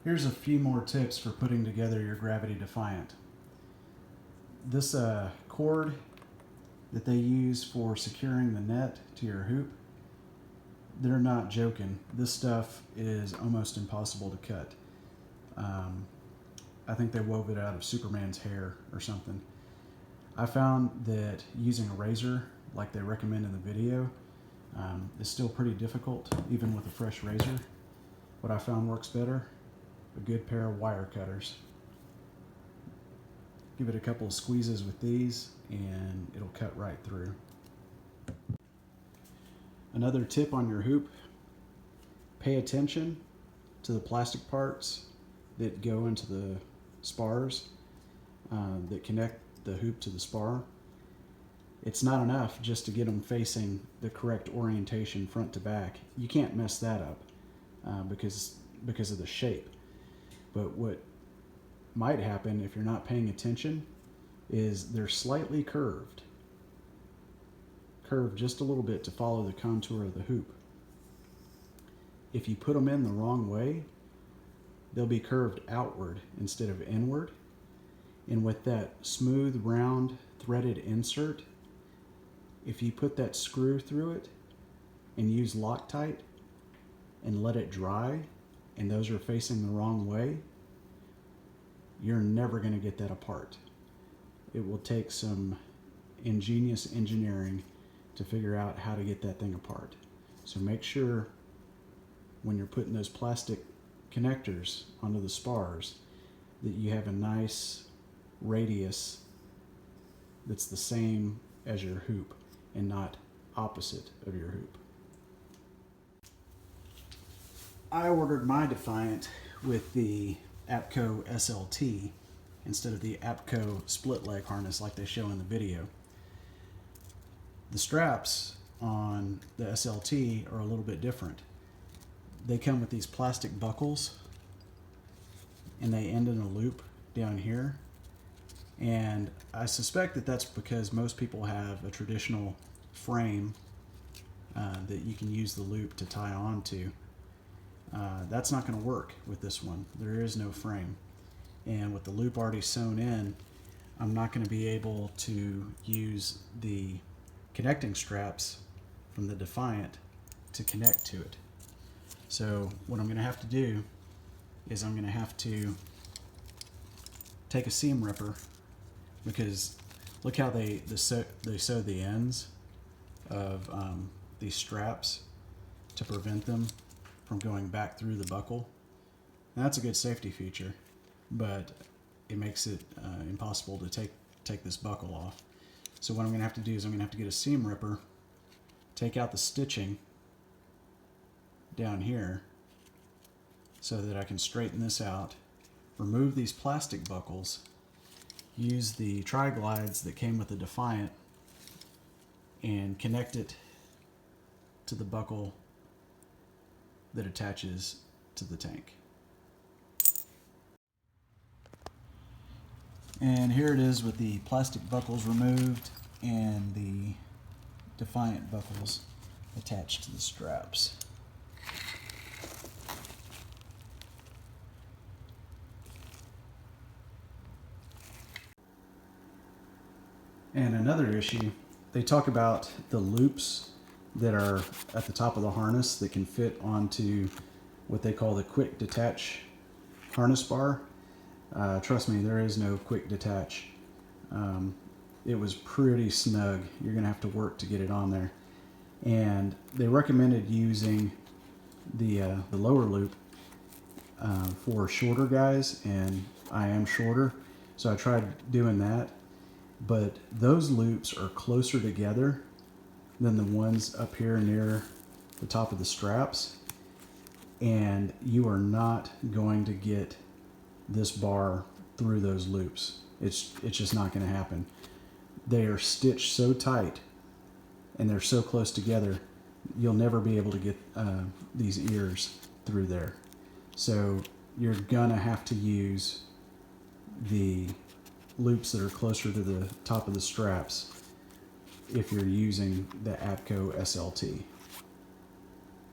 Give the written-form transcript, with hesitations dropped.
Here's a few more tips for putting together your Gravity Defiant. This cord that they use for securing the net to your hoop, they're not joking. This stuff is almost impossible to cut. I think they wove it out of Superman's hair or something. I found that using a razor, like they recommend in the video, is still pretty difficult, even with a fresh razor. What I found works better, a good pair of wire cutters. Give it a couple of squeezes with these and it'll cut right through. Another tip on your hoop, pay attention to the plastic parts that go into the spars that connect the hoop to the spar. It's not enough just to get them facing the correct orientation front to back. You can't mess that up because of the shape. But what might happen if you're not paying attention is they're slightly curved just a little bit to follow the contour of the hoop. If you put them in the wrong way, they'll be curved outward instead of inward. And with that smooth, round, threaded insert, if you put that screw through it and use Loctite and let it dry, and those are facing the wrong way, you're never going to get that apart. It will take some ingenious engineering to figure out how to get that thing apart. So make sure when you're putting those plastic connectors onto the spars that you have a nice radius that's the same as your hoop and not opposite of your hoop. I ordered my Defiant with the Apco SLT instead of the Apco split leg harness like they show in the video. The straps on the SLT are a little bit different. They come with these plastic buckles and they end in a loop down here. And I suspect that that's because most people have a traditional frame that you can use the loop to tie on to. That's not going to work with this one. There is no frame. And with the loop already sewn in, I'm not going to be able to use the connecting straps from the Defiant to connect to it. So what I'm going to have to do is I'm going to have to take a seam ripper, because look how they sew the ends of these straps to prevent them from going back through the buckle. And that's a good safety feature, but it makes it impossible to take this buckle off. So what I'm going to have to do is I'm going to have to get a seam ripper, take out the stitching down here so that I can straighten this out, remove these plastic buckles, use the tri-glides that came with the Defiant, and connect it to the buckle that attaches to the tank. And here it is with the plastic buckles removed and the Defiant buckles attached to the straps. And another issue, they talk about the loops that are at the top of the harness that can fit onto what they call the quick detach harness bar. Trust me, there is no quick detach. It was pretty snug. You're gonna have to work to get it on there. And they recommended using the lower loop for shorter guys, and I am shorter, so I tried doing that. But those loops are closer together than the ones up here near the top of the straps, and you are not going to get this bar through those loops. It's just not going to happen. They are stitched so tight and they're so close together, you'll never be able to get these ears through there. So you're gonna have to use the loops that are closer to the top of the straps if you're using the Apco SLT.